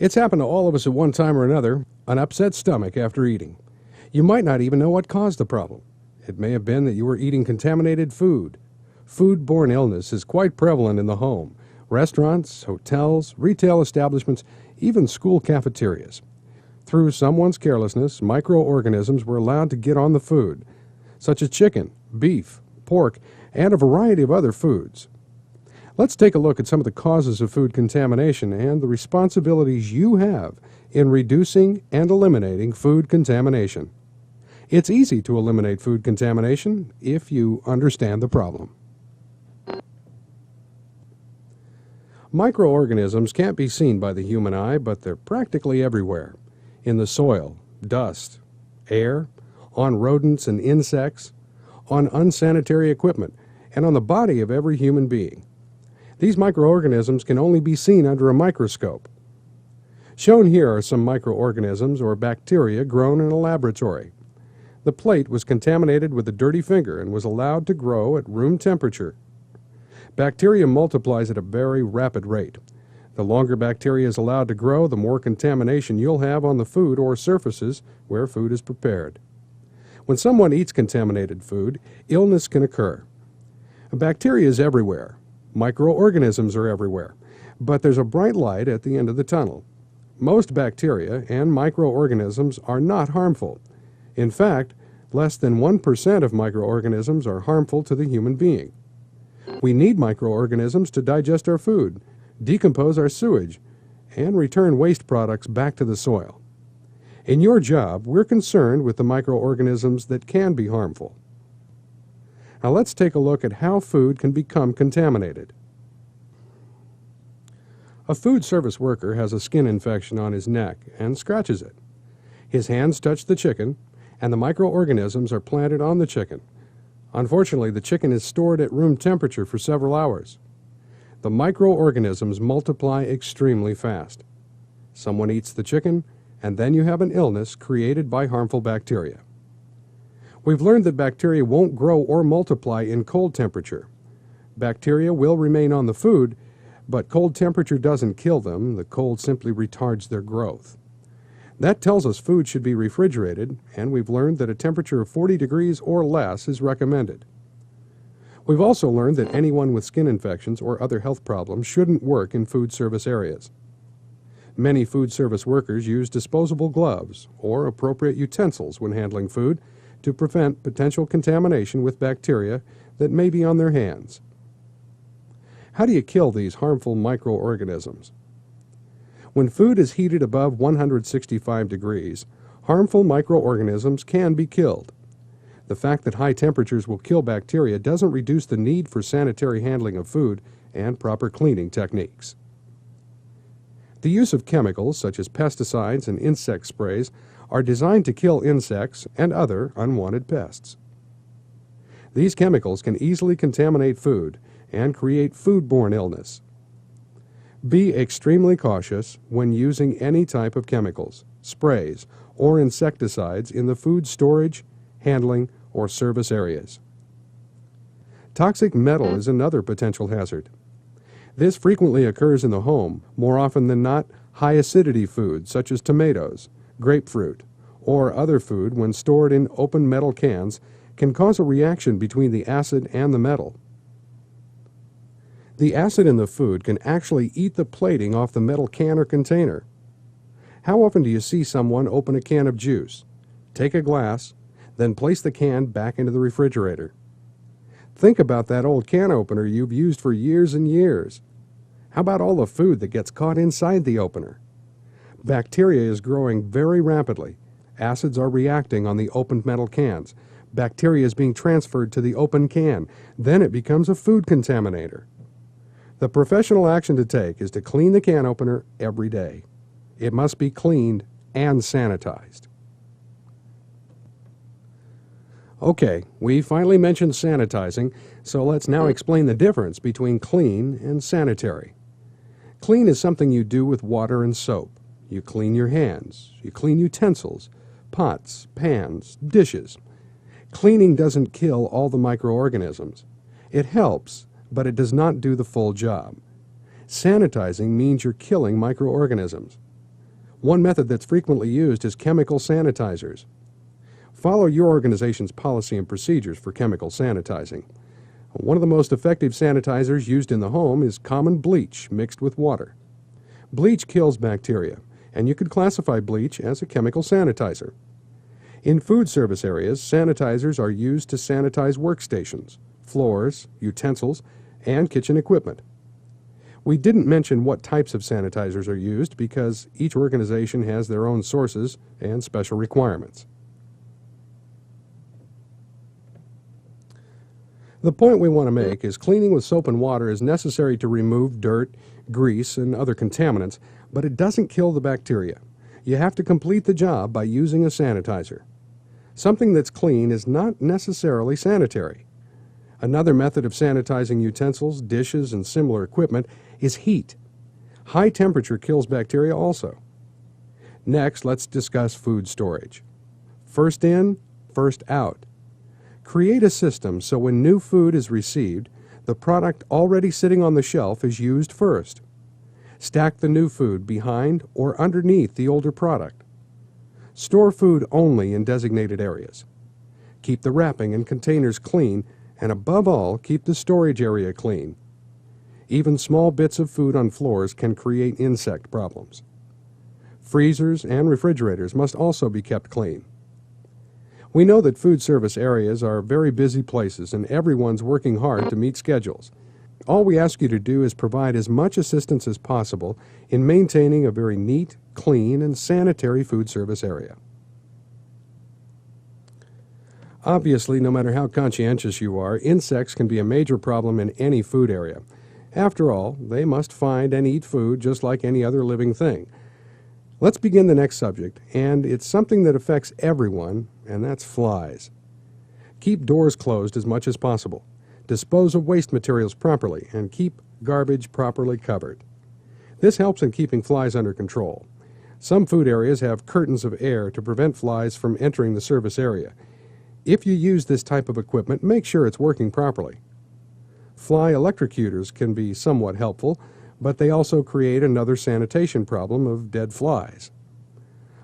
It's happened to all of us at one time or another, an upset stomach after eating. You might not even know what caused the problem. It may have been that you were eating contaminated food. Food-borne illness is quite prevalent in the home, restaurants, hotels, retail establishments, even school cafeterias. Through someone's carelessness, microorganisms were allowed to get on the food, such as chicken, beef, pork, and a variety of other foods. Let's take a look at some of the causes of food contamination and the responsibilities you have in reducing and eliminating food contamination. It's easy to eliminate food contamination if you understand the problem. Microorganisms can't be seen by the human eye, but they're practically everywhere. In the soil, dust, air, on rodents and insects, on unsanitary equipment, and on the body of every human being. These microorganisms can only be seen under a microscope. Shown here are some microorganisms or bacteria grown in a laboratory. The plate was contaminated with a dirty finger and was allowed to grow at room temperature. Bacteria multiplies at a very rapid rate. The longer bacteria is allowed to grow, the more contamination you'll have on the food or surfaces where food is prepared. When someone eats contaminated food, illness can occur. Bacteria is everywhere. Microorganisms are everywhere. But there's a bright light at the end of the tunnel. Most bacteria and microorganisms are not harmful. In fact, less than 1% of microorganisms are harmful to the human being. We need microorganisms to digest our food, decompose our sewage, and return waste products back to the soil. In your job, we're concerned with the microorganisms that can be harmful. Now let's take a look at how food can become contaminated. A food service worker has a skin infection on his neck and scratches it. His hands touch the chicken, and the microorganisms are planted on the chicken. Unfortunately, the chicken is stored at room temperature for several hours. The microorganisms multiply extremely fast. Someone eats the chicken, and then you have an illness created by harmful bacteria. We've learned that bacteria won't grow or multiply in cold temperature. Bacteria will remain on the food, but cold temperature doesn't kill them. The cold simply retards their growth. That tells us food should be refrigerated, and we've learned that a temperature of 40 degrees or less is recommended. We've also learned that anyone with skin infections or other health problems shouldn't work in food service areas. Many food service workers use disposable gloves or appropriate utensils when handling food to prevent potential contamination with bacteria that may be on their hands. How do you kill these harmful microorganisms? When food is heated above 165 degrees, harmful microorganisms can be killed. The fact that high temperatures will kill bacteria doesn't reduce the need for sanitary handling of food and proper cleaning techniques. The use of chemicals such as pesticides and insect sprays are designed to kill insects and other unwanted pests. These chemicals can easily contaminate food and create foodborne illness. Be extremely cautious when using any type of chemicals, sprays, or insecticides in the food storage, handling, or service areas. Toxic metal is another potential hazard. This frequently occurs in the home, more often than not high acidity foods such as tomatoes, grapefruit, or other food when stored in open metal cans can cause a reaction between the acid and the metal. The acid in the food can actually eat the plating off the metal can or container. How often do you see someone open a can of juice, take a glass, then place the can back into the refrigerator? Think about that old can opener you've used for years and years. How about all the food that gets caught inside the opener? Bacteria is growing very rapidly. Acids are reacting on the opened metal cans. Bacteria is being transferred to the open can. Then it becomes a food contaminator. The professional action to take is to clean the can opener every day. It must be cleaned and sanitized. Okay, we finally mentioned sanitizing, so let's now explain the difference between clean and sanitary. Clean is something you do with water and soap. You clean your hands. You clean utensils, pots, pans, dishes. Cleaning doesn't kill all the microorganisms. It helps, but it does not do the full job. Sanitizing means you're killing microorganisms. One method that's frequently used is chemical sanitizers. Follow your organization's policy and procedures for chemical sanitizing. One of the most effective sanitizers used in the home is common bleach mixed with water. Bleach kills bacteria, and you could classify bleach as a chemical sanitizer. In food service areas, sanitizers are used to sanitize workstations, floors, utensils, and kitchen equipment. We didn't mention what types of sanitizers are used because each organization has their own sources and special requirements. The point we want to make is cleaning with soap and water is necessary to remove dirt, grease, and other contaminants, but it doesn't kill the bacteria. You have to complete the job by using a sanitizer. Something that's clean is not necessarily sanitary. Another method of sanitizing utensils, dishes, and similar equipment is heat. High temperature kills bacteria also. Next, let's discuss food storage. First in, first out. Create a system so when new food is received, the product already sitting on the shelf is used first. Stack the new food behind or underneath the older product. Store food only in designated areas. Keep the wrapping and containers clean, and above all, keep the storage area clean. Even small bits of food on floors can create insect problems. Freezers and refrigerators must also be kept clean. We know that food service areas are very busy places and everyone's working hard to meet schedules. All we ask you to do is provide as much assistance as possible in maintaining a very neat, clean, and sanitary food service area. Obviously, no matter how conscientious you are, insects can be a major problem in any food area. After all, they must find and eat food just like any other living thing. Let's begin the next subject, and it's something that affects everyone, and that's flies. Keep doors closed as much as possible. Dispose of waste materials properly, and keep garbage properly covered. This helps in keeping flies under control. Some food areas have curtains of air to prevent flies from entering the service area. If you use this type of equipment, make sure it's working properly. Fly electrocutors can be somewhat helpful, but they also create another sanitation problem of dead flies.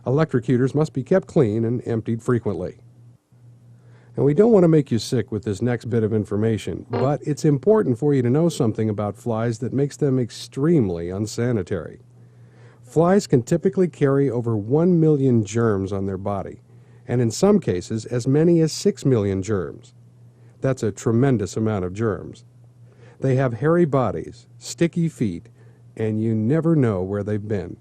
Electrocutors must be kept clean and emptied frequently. And we don't want to make you sick with this next bit of information, but it's important for you to know something about flies that makes them extremely unsanitary. Flies can typically carry over 1 million germs on their body, and in some cases as many as 6 million germs. That's a tremendous amount of germs. They have hairy bodies, sticky feet, and you never know where they've been.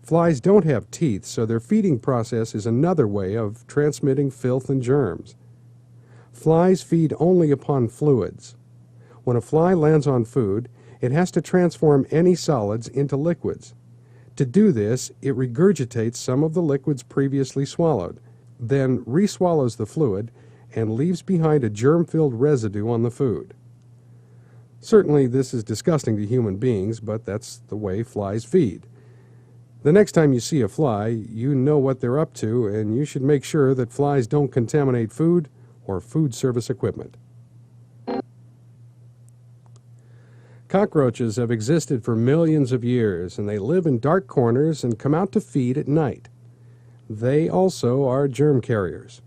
Flies don't have teeth, so their feeding process is another way of transmitting filth and germs. Flies feed only upon fluids. When a fly lands on food, it has to transform any solids into liquids. To do this, it regurgitates some of the liquids previously swallowed, then re-swallows the fluid, and leaves behind a germ-filled residue on the food. Certainly this is disgusting to human beings, but that's the way flies feed. The next time you see a fly, you know what they're up to, and you should make sure that flies don't contaminate food or food service equipment. Cockroaches have existed for millions of years, and they live in dark corners and come out to feed at night. They also are germ carriers.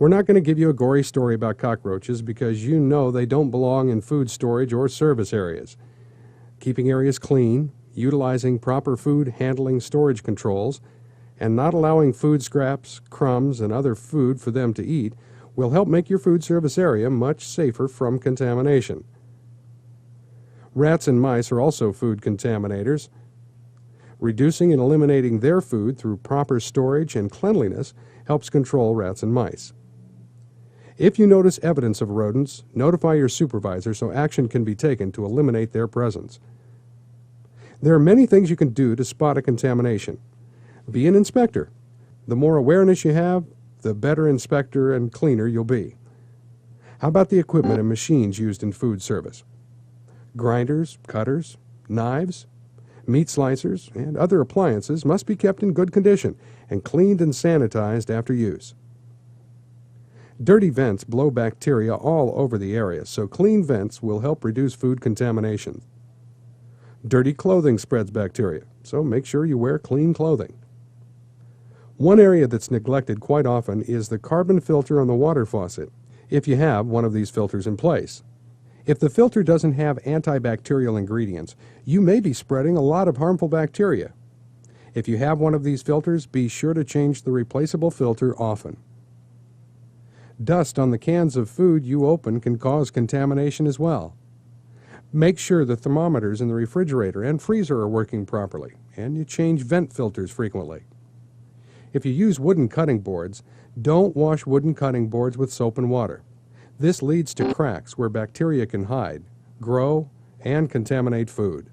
We're not going to give you a gory story about cockroaches because you know they don't belong in food storage or service areas. Keeping areas clean, utilizing proper food handling storage controls, and not allowing food scraps, crumbs, and other food for them to eat will help make your food service area much safer from contamination. Rats and mice are also food contaminators. Reducing and eliminating their food through proper storage and cleanliness helps control rats and mice. If you notice evidence of rodents, notify your supervisor so action can be taken to eliminate their presence. There are many things you can do to spot a contamination. Be an inspector. The more awareness you have, the better inspector and cleaner you'll be. How about the equipment and machines used in food service? Grinders, cutters, knives, meat slicers, and other appliances must be kept in good condition and cleaned and sanitized after use. Dirty vents blow bacteria all over the area, so clean vents will help reduce food contamination. Dirty clothing spreads bacteria, so make sure you wear clean clothing. One area that's neglected quite often is the carbon filter on the water faucet, if you have one of these filters in place. If the filter doesn't have antibacterial ingredients, you may be spreading a lot of harmful bacteria. If you have one of these filters, be sure to change the replaceable filter often. Dust on the cans of food you open can cause contamination as well. Make sure the thermometers in the refrigerator and freezer are working properly, and you change vent filters frequently. If you use wooden cutting boards, don't wash wooden cutting boards with soap and water. This leads to cracks where bacteria can hide, grow, and contaminate food.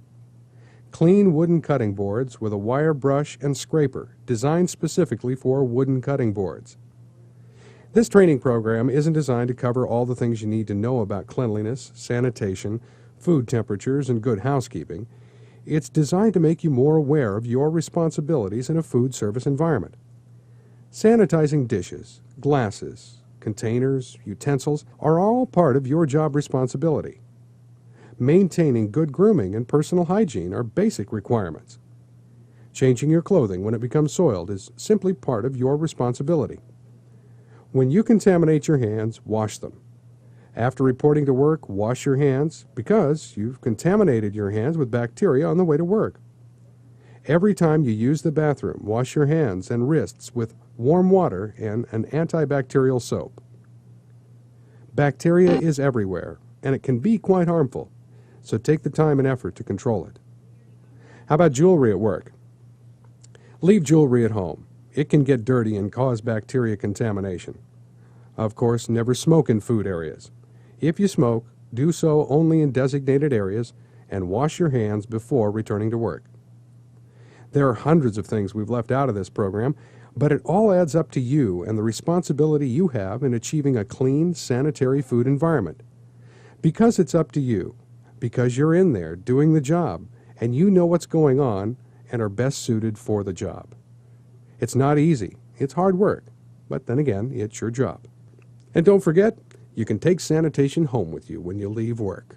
Clean wooden cutting boards with a wire brush and scraper designed specifically for wooden cutting boards. This training program isn't designed to cover all the things you need to know about cleanliness, sanitation, food temperatures, and good housekeeping. It's designed to make you more aware of your responsibilities in a food service environment. Sanitizing dishes, glasses, containers, utensils are all part of your job responsibility. Maintaining good grooming and personal hygiene are basic requirements. Changing your clothing when it becomes soiled is simply part of your responsibility. When you contaminate your hands, wash them. After reporting to work, wash your hands because you've contaminated your hands with bacteria on the way to work. Every time you use the bathroom, wash your hands and wrists with warm water and an antibacterial soap. Bacteria is everywhere, and it can be quite harmful, so take the time and effort to control it. How about jewelry at work? Leave jewelry at home. It can get dirty and cause bacteria contamination. Of course, never smoke in food areas. If you smoke, do so only in designated areas and wash your hands before returning to work. There are hundreds of things we've left out of this program, but it all adds up to you and the responsibility you have in achieving a clean, sanitary food environment. Because it's up to you, because you're in there doing the job, and you know what's going on and are best suited for the job. It's not easy, it's hard work, but then again, it's your job. And don't forget, you can take sanitation home with you when you leave work.